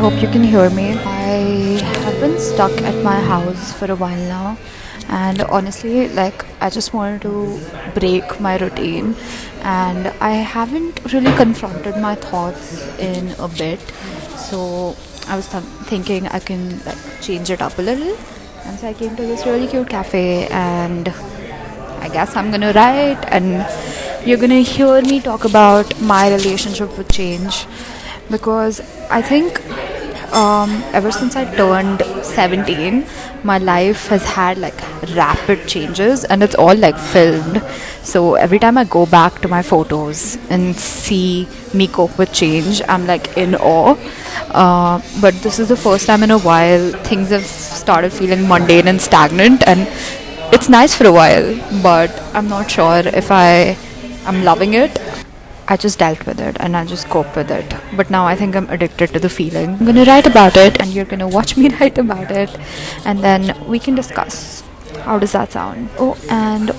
hope you can hear me. I have been stuck at my house for a while now, and honestly, I just wanted to break my routine, and I haven't really confronted my thoughts in a bit. So I was thinking I can change it up a little, and so I came to this really cute cafe, and I guess I'm gonna write, and you're gonna hear me talk about my relationship with change, because I think ever since I turned 17, my life has had rapid changes, and it's all filmed. So every time I go back to my photos and see me cope with change, I'm in awe. But this is the first time in a while things have started feeling mundane and stagnant, and it's nice for a while, but I'm not sure if I'm loving it. I just dealt with it and I just cope with it. But now I think I'm addicted to the feeling. I'm gonna write about it and you're gonna watch me write about it, and then we can discuss. How does that sound? Oh, and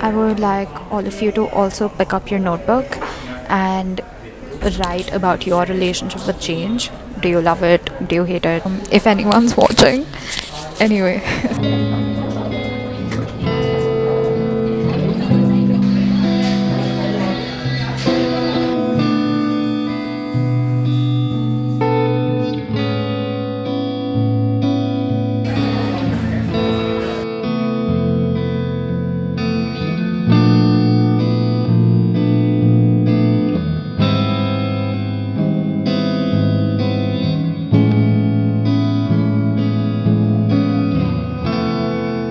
I would like all of you to also pick up your notebook and write about your relationship with change. Do you love it? Do you hate it? If anyone's watching. Anyway.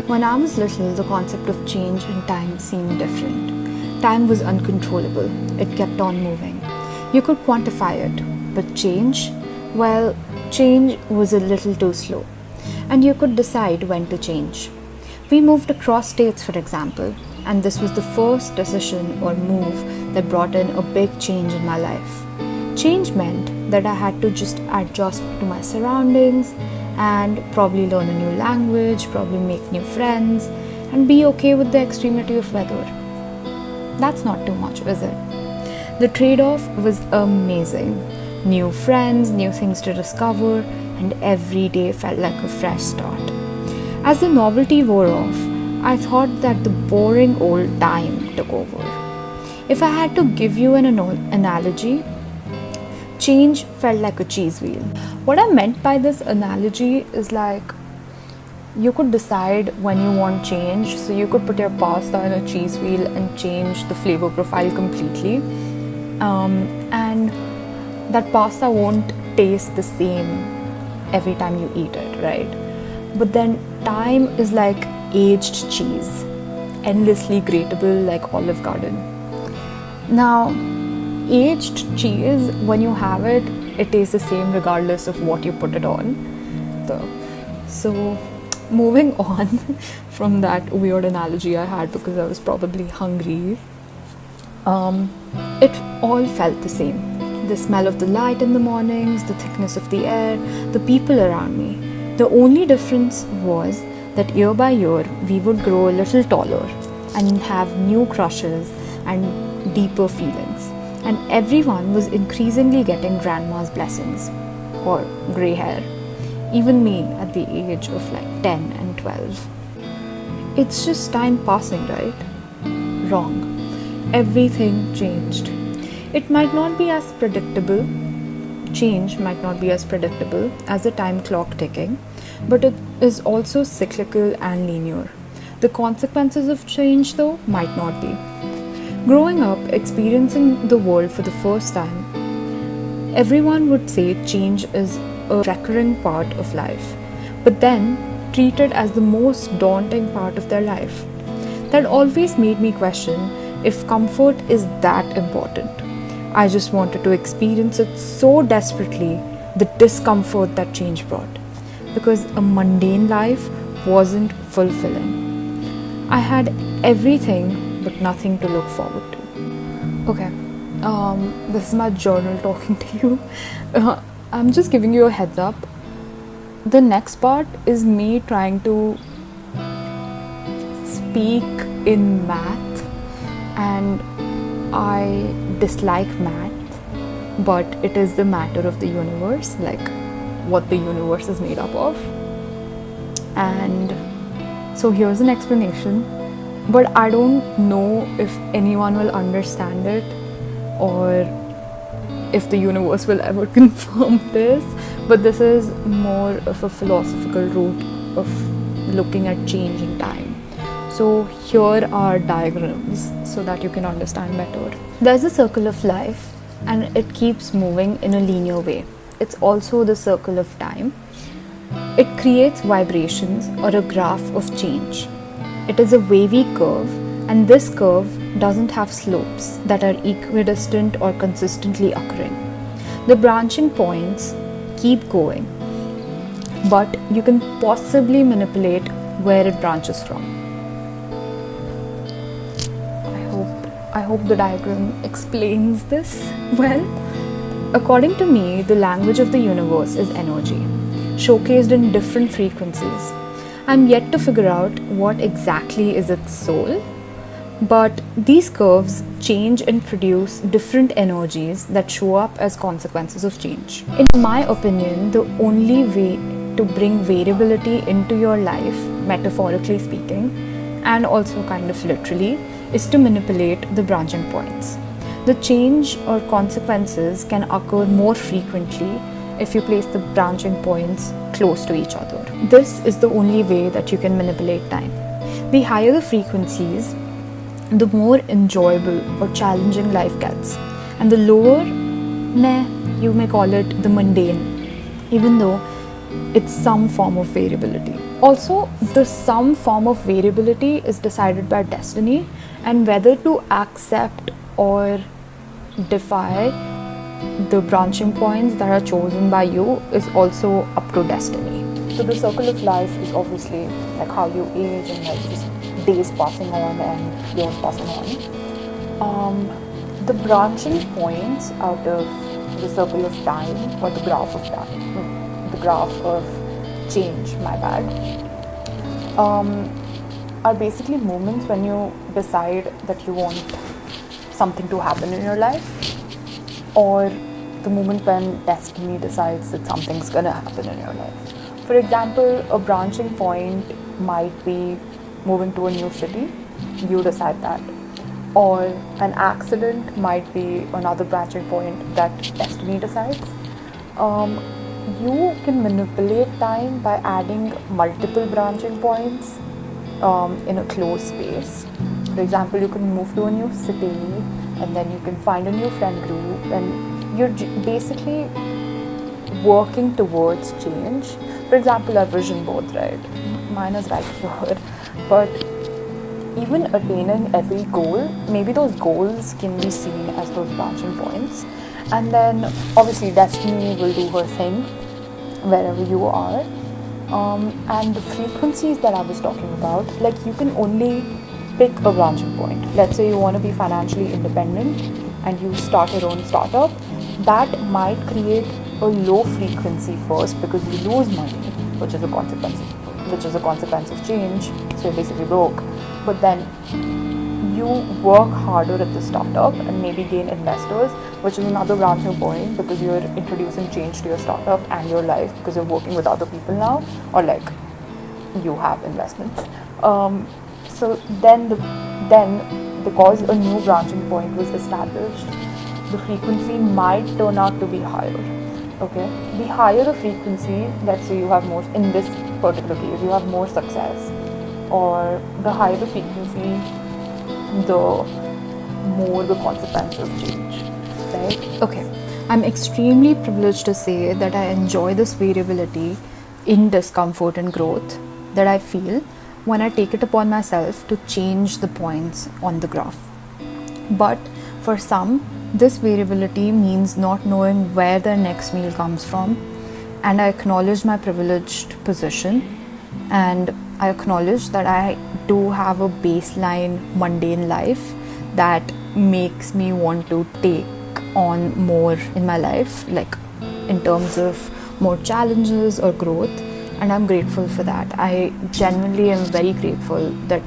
When I was little, the concept of change and time seemed different. Time was uncontrollable, it kept on moving. You could quantify it, but change? Well, change was a little too slow, and you could decide when to change. We moved across states, for example, and this was the first decision or move that brought in a big change in my life. Change meant that I had to just adjust to my surroundings and probably learn a new language, probably make new friends, and be okay with the extremity of weather. That's not too much, is it? The trade-off was amazing. New friends, new things to discover, and every day felt like a fresh start. As the novelty wore off, I thought that the boring old time took over. If I had to give you an analogy, change felt like a cheese wheel. What I meant by this analogy is you could decide when you want change, so you could put your pasta in a cheese wheel and change the flavor profile completely, and that pasta won't taste the same every time you eat it, right? But then time is like aged cheese, endlessly grateable like Olive Garden. Now, aged cheese, when you have it, it tastes the same regardless of what you put it on. So moving on from that weird analogy I had, because I was probably hungry, it all felt the same. The smell of the light in the mornings, the thickness of the air, the people around me. The only difference was that year by year we would grow a little taller and have new crushes and deeper feelings. And everyone was increasingly getting grandma's blessings or grey hair. Even me at the age of 10 and 12. It's just time passing, right? Wrong. Everything changed. It might not be as predictable. Change might not be as predictable as the time clock ticking, but it is also cyclical and linear. The consequences of change, though, might not be. Growing up, experiencing the world for the first time, everyone would say change is a recurring part of life, but then treat it as the most daunting part of their life. That always made me question if comfort is that important. I just wanted to experience it so desperately, the discomfort that change brought, because a mundane life wasn't fulfilling. I had everything but nothing to look forward to. Okay, this is my journal talking to you. I'm just giving you a heads up. The next part is me trying to speak in math, and I dislike math, but it is the matter of the universe. what the universe is made up of. And so here's an explanation, but I don't know if anyone will understand it or if the universe will ever confirm this, but this is more of a philosophical route of looking at change in time. So here are diagrams so that you can understand better. There's a circle of life and it keeps moving in a linear way. It's also the circle of time. It creates vibrations or a graph of change. It is a wavy curve, and this curve doesn't have slopes that are equidistant or consistently occurring. The branching points keep going, but you can possibly manipulate where it branches from. I hope the diagram explains this well. According to me, the language of the universe is energy, showcased in different frequencies. I'm yet to figure out what exactly is its soul, but these curves change and produce different energies that show up as consequences of change. In my opinion, the only way to bring variability into your life, metaphorically speaking, and also kind of literally, is to manipulate the branching points. The change or consequences can occur more frequently if you place the branching points close to each other. This is the only way that you can manipulate time. The higher the frequencies, the more enjoyable or challenging life gets, and the lower, you may call it the mundane, even though it's some form of variability. Also, the some form of variability is decided by destiny, and whether to accept or defy the branching points that are chosen by you is also up to destiny. So the circle of life is obviously like how you age and like just days passing on and years passing on. The branching points out of the circle of time, or the graph of time, the graph of change, my bad, are basically moments when you decide that you want something to happen in your life, or the moment when destiny decides that something's gonna happen in your life. For example, a branching point might be moving to a new city, you decide that. Or an accident might be another branching point that destiny decides. You can manipulate time by adding multiple branching points in a closed space. For example, you can move to a new city and then you can find a new friend group, and you're basically working towards change. For example, our vision board, right? Mine is right here. But even attaining every goal, maybe those goals can be seen as those branching points. And then obviously destiny will do her thing wherever you are. And the frequencies that I was talking about, like you can only pick a branching point. Let's say you want to be financially independent and you start your own startup. That might create a low frequency first because you lose money, which is a consequence of change. So you're basically broke. But then you work harder at the startup and maybe gain investors, which is another branching point because you're introducing change to your startup and your life because you're working with other people now, or like you have investments. So then because a new branching point was established, the frequency might turn out to be higher. Okay, the higher the frequency, let's say you have more, in this particular case, you have more success, or the higher the frequency, the more the consequences change, right? Okay, I'm extremely privileged to say that I enjoy this variability in discomfort and growth that I feel when I take it upon myself to change the points on the graph. But for some, this variability means not knowing where their next meal comes from, and I acknowledge my privileged position, and I acknowledge that I do have a baseline mundane life that makes me want to take on more in my life, like in terms of more challenges or growth, and I'm grateful for that. I genuinely am very grateful that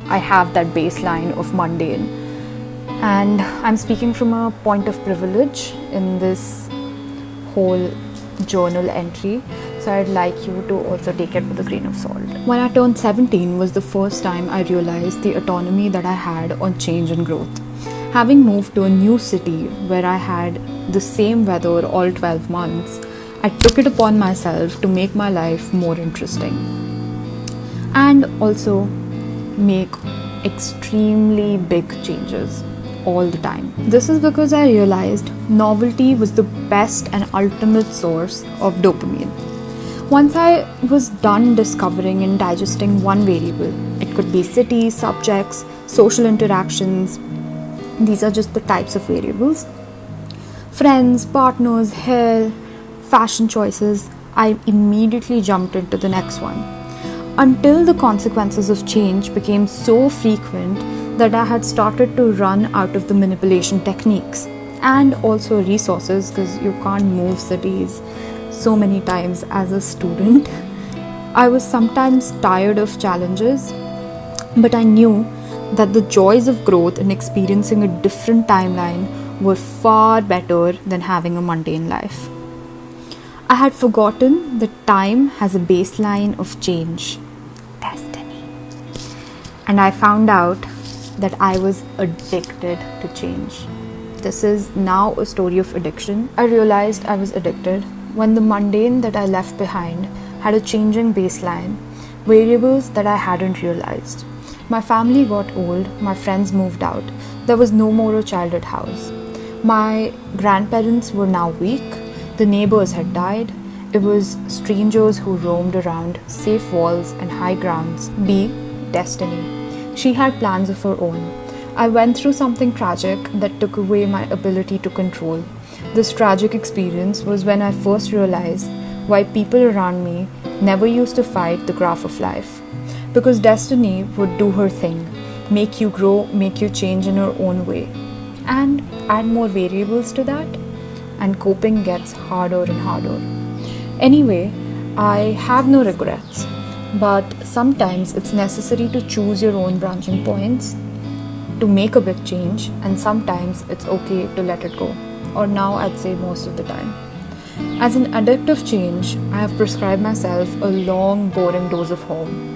I have that baseline of mundane. And I'm speaking from a point of privilege in this whole journal entry, so I'd like you to also take it with a grain of salt. When I turned 17 was the first time I realized the autonomy that I had on change and growth. Having moved to a new city where I had the same weather all 12 months, I took it upon myself to make my life more interesting and also make extremely big changes all the time. This is because I realized novelty was the best and ultimate source of dopamine. Once I was done discovering and digesting one variable, it could be cities, subjects, social interactions. These are just the types of variables. Friends, partners, hair, fashion choices. I immediately jumped into the next one, until the consequences of change became so frequent that I had started to run out of the manipulation techniques and also resources, because you can't move cities so many times as a student. I was sometimes tired of challenges, but I knew that the joys of growth and experiencing a different timeline were far better than having a mundane life. I had forgotten that time has a baseline of change, destiny. And I found out that I was addicted to change. This is now a story of addiction. I realized I was addicted when the mundane that I left behind had a changing baseline, variables that I hadn't realized. My family got old, my friends moved out, there was no more a child at house. My grandparents were now weak, the neighbors had died, it was strangers who roamed around safe walls and high grounds. B. Destiny. She had plans of her own. I went through something tragic that took away my ability to control. This tragic experience was when I first realized why people around me never used to fight the graph of life. Because destiny would do her thing, make you grow, make you change in her own way, and add more variables to that, and coping gets harder and harder. Anyway, I have no regrets, but sometimes it's necessary to choose your own branching points to make a big change, and sometimes it's okay to let it go, or now I'd say most of the time. As an addict of change, I have prescribed myself a long, boring dose of home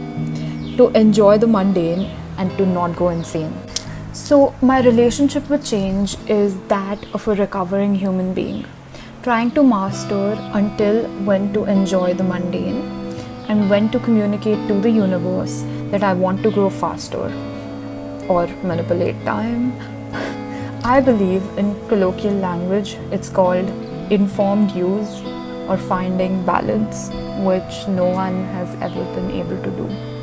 to enjoy the mundane and to not go insane. So, my relationship with change is that of a recovering human being, trying to master until when to enjoy the mundane and when to communicate to the universe that I want to grow faster or manipulate time. I believe in colloquial language, it's called informed use or finding balance, which no one has ever been able to do.